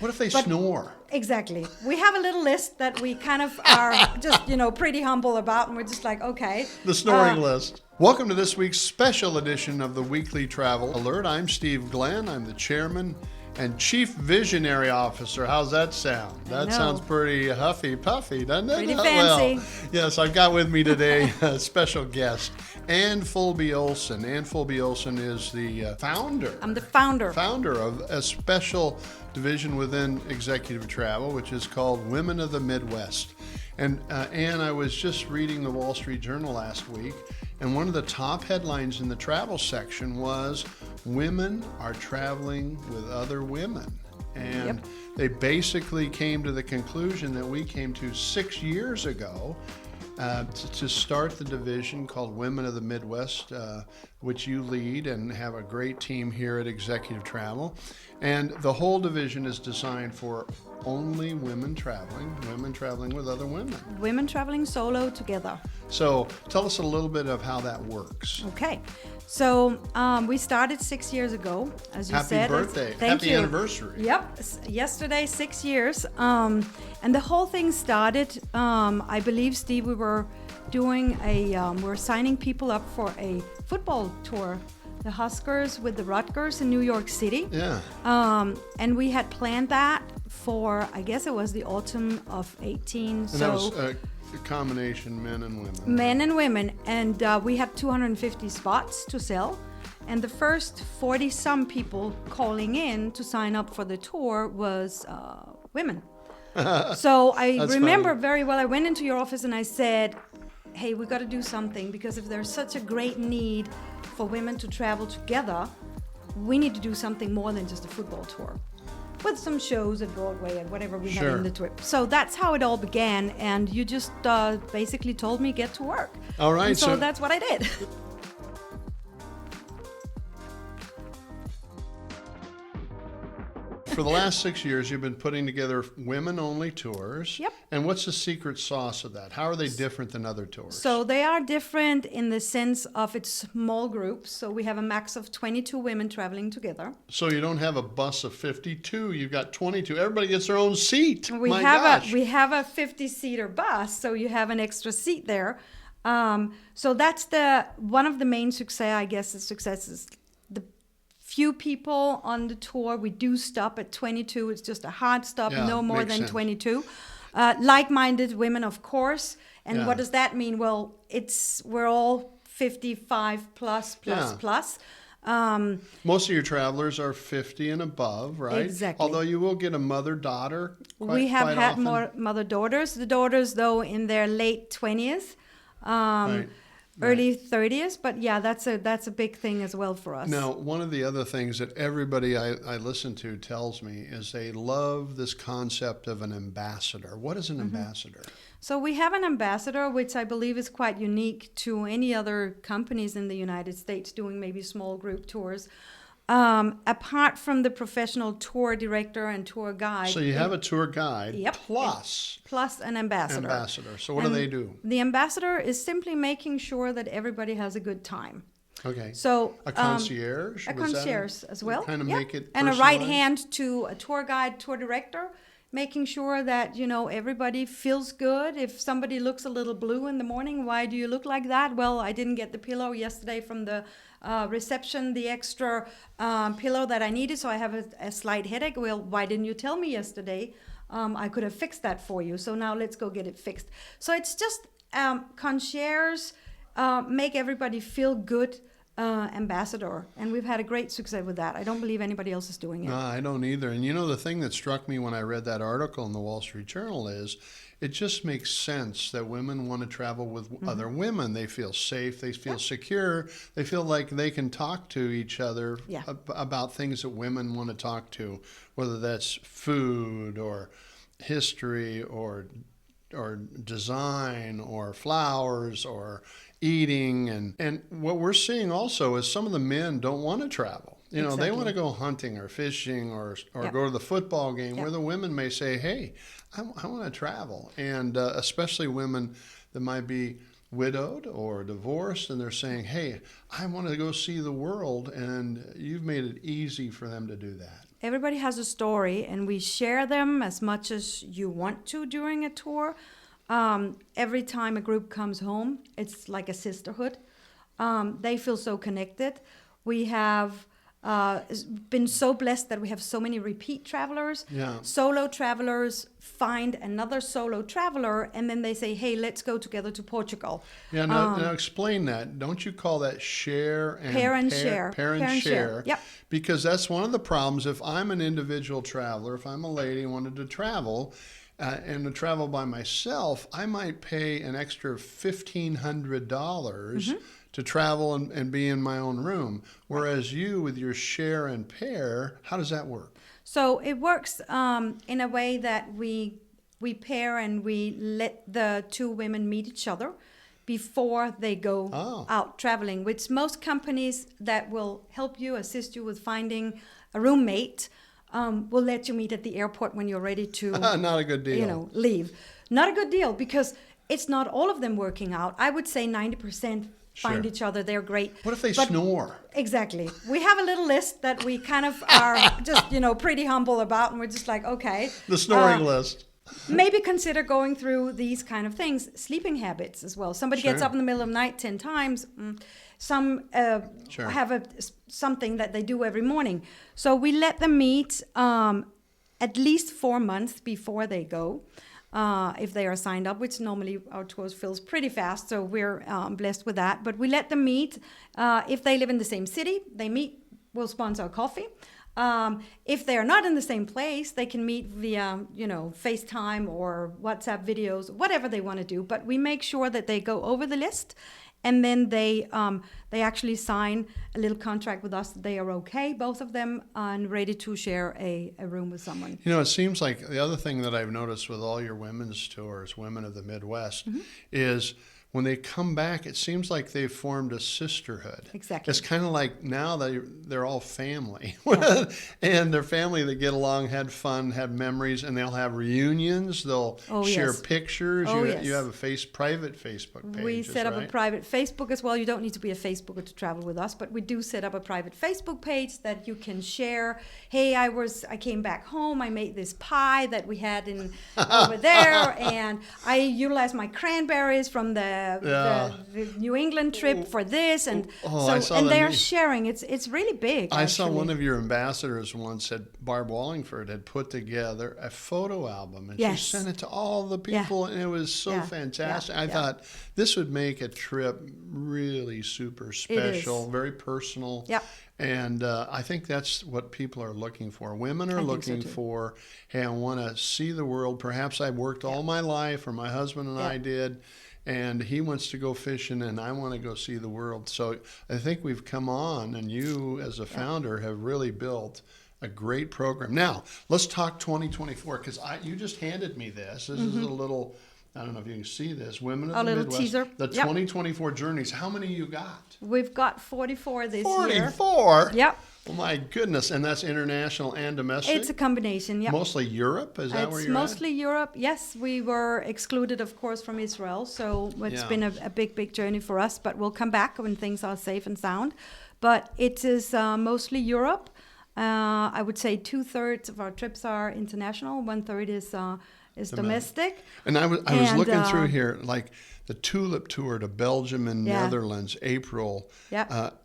What if they But snore? exactly. We have a little list that we kind of are just, pretty humble about, and we're just like, okay. The snoring list. Welcome to this week's special edition of the Weekly Travel Alert. I'm Steve Glenn. I'm the chairman and chief visionary officer. How's that sound? That sounds pretty huffy puffy, doesn't it? Pretty fancy. Well, yes, I've got with me today a special guest, Ann Fuldby-Olsen. Ann Fuldby-Olsen is the founder. I'm the founder. Founder of a special division within executive travel, which is called Women of the Midwest. And Ann, I was just reading the Wall Street Journal last week, and one of the top headlines in the travel section was women are traveling with other women. And they basically came to the conclusion that we came to 6 years ago to start the division called Women of the Midwest, which you lead and have a great team here at Executive Travel. And the whole division is designed for only women traveling with other women. Women traveling solo together. So tell us a little bit of how that works. Okay. So we started 6 years ago, as you said. Happy birthday. Thank Happy you. anniversary. Yep. Yesterday, 6 years. And the whole thing started, I believe, Steve, we were doing we're signing people up for a football tour. The Huskers with the Rutgers in New York City. Yeah. And we had planned that for, I guess it was the autumn of 18. And that was a combination men and women. Men and women. And we had 250 spots to sell. And the first 40-some people calling in to sign up for the tour was women. So I remember very well, I went into your office and I said, hey, we got to do something, because if there's such a great need for women to travel together, we need to do something more than just a football tour, with some shows at Broadway and whatever we had in the trip. So that's how it all began, and you just basically told me get to work. All right. And so that's what I did. For the last 6 years, you've been putting together women-only tours. Yep. And what's the secret sauce of that? How are they different than other tours? So they are different in the sense of it's small groups. So we have a max of 22 women traveling together. So you don't have a bus of 52. You've got 22. Everybody gets their own seat. We have a 50-seater bus, so you have an extra seat there. So that's one of the main success, I guess. The success is the few people on the tour. We do stop at 22. It's just a hard stop, no more than 22. Like-minded women, of course. And what does that mean? Well, we're all 55 plus. Most of your travelers are 50 and above, right? Exactly. Although you will get a mother-daughter We have quite had often. more mother-daughters. The daughters, though, in their late 20s. Early 30s, but yeah, that's a big thing as well for us. Now, one of the other things that everybody I listen to tells me is they love this concept of an ambassador. What is an ambassador? So we have an ambassador, which I believe is quite unique to any other companies in the United States doing maybe small group tours. Apart from the professional tour director and tour guide. So you have a tour guide plus an ambassador. So what do they do? The ambassador is simply making sure that everybody has a good time. Okay. So a concierge? A concierge as well. Kind of make it and a personalized? right hand to a tour guide, tour director, making sure that, everybody feels good. If somebody looks a little blue in the morning, why do you look like that? Well, I didn't get the pillow yesterday from the reception, the extra pillow that I needed, so I have a slight headache. Well, why didn't you tell me yesterday? I could have fixed that for you. So now let's go get it fixed. So it's just concierge, make everybody feel good. Ambassador, and we've had a great success with that. I don't believe anybody else is doing it. No, I don't either. And the thing that struck me when I read that article in the Wall Street Journal is it just makes sense that women want to travel with other women. They feel safe, they feel secure, they feel like they can talk to each other about things that women want to talk to, whether that's food or history or design or flowers or eating. And what we're seeing also is some of the men don't want to travel. They want to go hunting or fishing or go to the football game, where the women may say, hey, I want to travel. And especially women that might be widowed or divorced, and they're saying, hey, I want to go see the world, and you've made it easy for them to do that. everybody has a story, and we share them as much as you want to during a tour. Every time a group comes home, it's like a sisterhood. They feel so connected. We have been so blessed that we have so many repeat travelers. Yeah. Solo travelers find another solo traveler, and then they say, hey, let's go together to Portugal. Yeah, now explain that. Don't you call that share and Pair and share. Pair and share. Yep. Because that's one of the problems. If I'm an individual traveler, if I'm a lady and wanted to travel, and to travel by myself, I might pay an extra $1,500 to travel and be in my own room. Whereas you, with your share and pair, how does that work? So it works in a way that we pair and we let the two women meet each other before they go out traveling, which most companies that will help you, assist you with finding a roommate, will let you meet at the airport when you're ready to not a good deal. Leave. Not a good deal, because it's not all of them working out. I would say 90% find each other. They're great. What if they snore? Exactly. We have a little list that we kind of are just, pretty humble about, and we're just like, okay. The snoring list. Maybe consider going through these kind of things. Sleeping habits as well. Somebody gets up in the middle of the night 10 times. Some have something that they do every morning. So we let them meet at least 4 months before they go. If they are signed up, which normally our tours fills pretty fast, so we're blessed with that. But we let them meet. If they live in the same city, they meet, we'll sponsor a coffee. If they are not in the same place, they can meet via, FaceTime or WhatsApp videos, whatever they want to do. But we make sure that they go over the list, and then they actually sign a little contract with us that they are okay, both of them, and ready to share a room with someone. It seems like the other thing that I've noticed with all your women's tours, Women of the Midwest, is when they come back, it seems like they've formed a sisterhood. Exactly. It's kind of like now they're all family. And they're family that get along, had fun, had memories, and they'll have reunions. They'll share pictures. You have a private Facebook page. We set up a private Facebook as well. You don't need to be a Facebooker to travel with us, but we do set up a private Facebook page that you can share. Hey, I came back home. I made this pie that we had over there, and I utilized my cranberries from the New England trip for this, and they're sharing. It's really big. I saw one of your ambassadors once Barb Wallingford had put together a photo album, and she sent it to all the people, and it was so fantastic. I thought this would make a trip really super special, very personal. Yep. And I think that's what people are looking for. Women are looking for, hey, I want to see the world. Perhaps I've worked all my life, or my husband and I did, and he wants to go fishing, and I want to go see the world. So I think we've come on, and you as a founder have really built a great program. Now, let's talk 2024, because you just handed me this. This is a little, I don't know if you can see this, Women of the Midwest. Teaser. The 2024 journeys. How many you got? We've got 44 this year. 44? Yep. Oh my goodness, and that's international and domestic? It's a combination, yeah. Mostly Europe? Is that where you're at? It's mostly Europe, yes. We were excluded, of course, from Israel, so it's been a big journey for us, but we'll come back when things are safe and sound. But it is mostly Europe. I would say 2/3 of our trips are international, 1/3 is domestic. And I was looking through here, like the Tulip Tour to Belgium and Netherlands, April,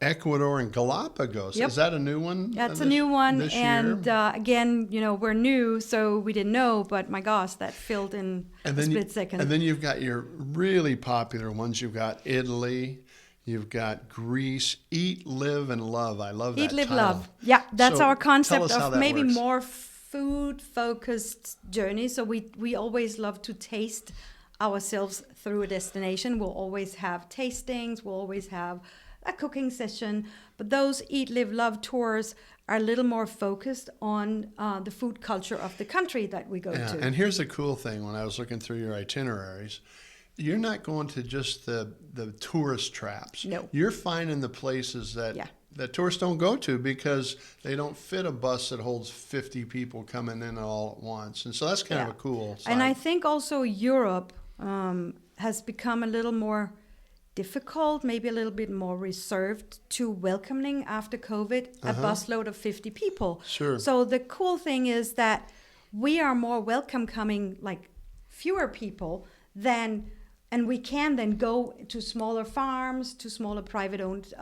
Ecuador and Galapagos. Is that a new one? That's a new one. This and year? Again, we're new, so we didn't know, but my gosh, that filled in a split second. And then you've got your really popular ones. You've got Italy. You've got Greece. Eat, Live, and Love. I love that Eat, Live, title. Love. Yeah, that's our concept of maybe works. more food-focused journey. So we always love to taste ourselves through a destination. We'll always have tastings. We'll always have a cooking session. But those Eat, Live, Love tours are a little more focused on the food culture of the country that we go to. And here's the cool thing. When I was looking through your itineraries, you're not going to just the tourist traps. No. You're finding the places that tourists don't go to because they don't fit a bus that holds 50 people coming in all at once. And so that's kind of a cool side. And I think also Europe has become a little more difficult, maybe a little bit more reserved to welcoming after COVID a busload of 50 people. Sure. So the cool thing is that we are more welcome coming like fewer people than, and we can then go to smaller farms, to smaller private-owned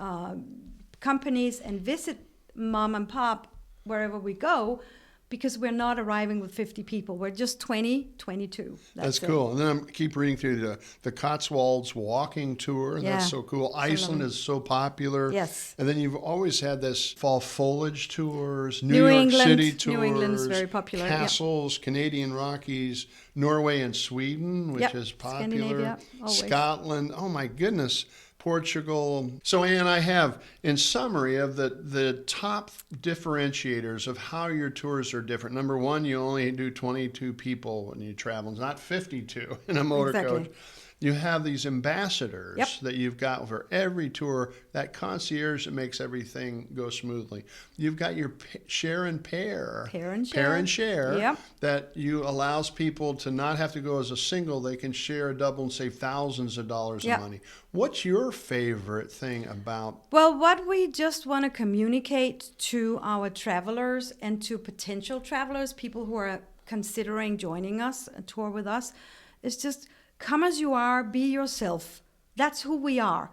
companies and visit mom and pop wherever we go, because we're not arriving with 50 people. We're just 20, 22. That's cool. And then I keep reading through the Cotswolds walking tour. Yeah. That's so cool. Iceland is so popular. Yes. And then you've always had this fall foliage tours, New York City tours. New England is very popular. Castles, Canadian Rockies, Norway and Sweden, which is popular. Scandinavia, always. Scotland. Oh my goodness. Portugal. So, Ann, I have, in summary, of the top differentiators of how your tours are different. Number one, you only do 22 people when you travel, not 52 in a motor coach. You have these ambassadors that you've got for every tour, that concierge that makes everything go smoothly. You've got your share and pair. Pair and share. That you allows people to not have to go as a single. They can share a double and save thousands of dollars of money. What's your favorite thing about? Well, what we just want to communicate to our travelers and to potential travelers, people who are considering joining us, a tour with us, is just come as you are, be yourself. That's who we are.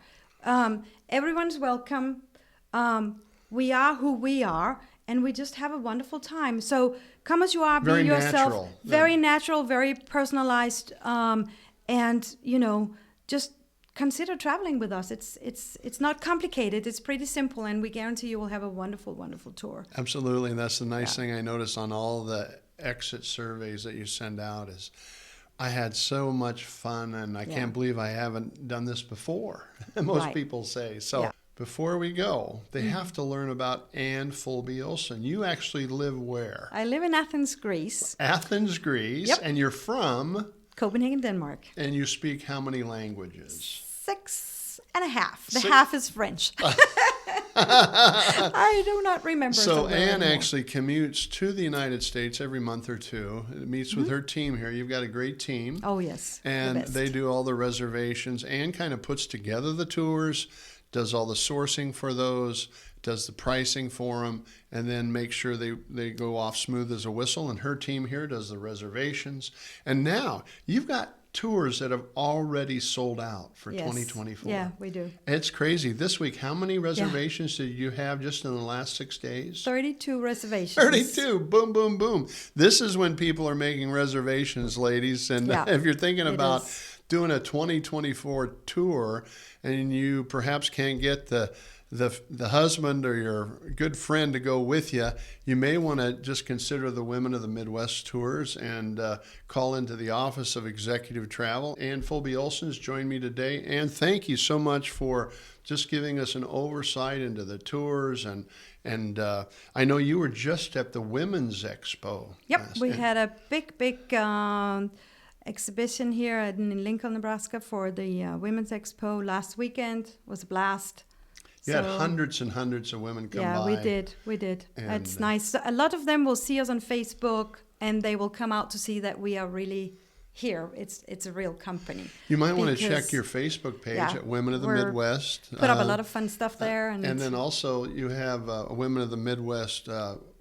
Everyone's welcome. We are who we are, and we just have a wonderful time. So come as you are, be yourself. Natural. Very natural, very personalized, and just consider traveling with us. It's not complicated. It's pretty simple, and we guarantee you will have a wonderful, wonderful tour. Absolutely, and that's the nice thing I notice on all the exit surveys that you send out is, I had so much fun, and I can't believe I haven't done this before, most people say. So before we go, they have to learn about Ann Fuldby-Olsen. You actually live where? I live in Athens, Greece. Athens, Greece. And you're from? Copenhagen, Denmark. And you speak how many languages? 6.5. The half is French. I do not remember. So Ann actually commutes to the United States every month or two. Meets with her team here. You've got a great team. Oh, yes. And they do all the reservations. Ann kind of puts together the tours, does all the sourcing for those, does the pricing for them, and then make sure they go off smooth as a whistle. And her team here does the reservations. And now you've got tours that have already sold out for 2024. Yeah, we do. It's crazy. This week, how many reservations did you have just in the last 6 days? 32 reservations. 32. Boom, boom, boom. This is when people are making reservations, ladies. And if you're thinking about doing a 2024 tour and you perhaps can't get the husband or your good friend to go with you, you may want to just consider the Women of the Midwest tours and call into the Office of Executive Travel. Ann Fuldby-Olsen's joined me today. Ann, thank you so much for just giving us an oversight into the tours. And I know you were just at the Women's Expo. Yep, we had a big exhibition here in Lincoln, Nebraska for the Women's Expo last weekend. It was a blast. You had hundreds and hundreds of women come by. Yeah, we did. And it's nice. A lot of them will see us on Facebook, and they will come out to see that we are really here. It's a real company. You might want to check your Facebook page at Women of the Midwest. Put up a lot of fun stuff there. And then also you have a Women of the Midwest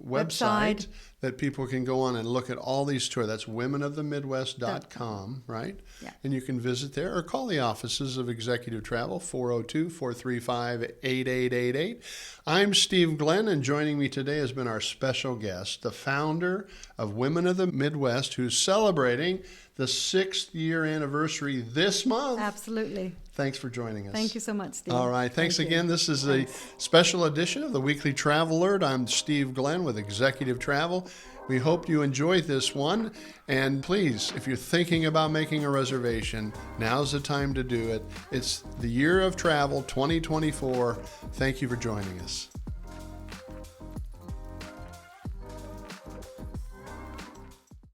website that people can go on and look at all these tours. That's womenofthemidwest.com, right? Yeah. And you can visit there or call the offices of Executive Travel, 402-435-8888. I'm Steve Glenn, and joining me today has been our special guest, the founder of Women of the Midwest, who's celebrating the 6th year anniversary this month. Absolutely. Thanks for joining us. Thank you so much, Steve. All right. Thanks again. This is a special edition of the Weekly Travel Alert. I'm Steve Glenn with Executive Travel. We hope you enjoyed this one. And please, if you're thinking about making a reservation, now's the time to do it. It's the year of travel, 2024. Thank you for joining us.